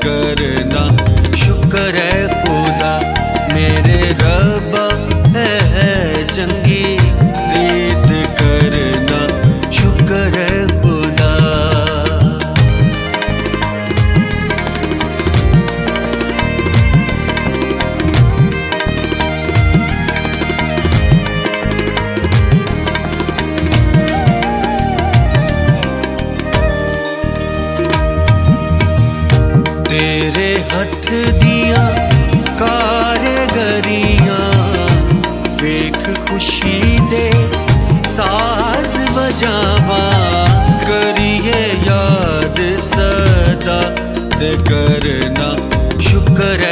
करना शुक्र है खुदा मेरे रब्बा है चंगी रीत करना शुक्र है खुदा। तेरे हथ दिया कारगरियां वेख खुशी दे साज बजावा करिए याद सदा दे करना शुक्र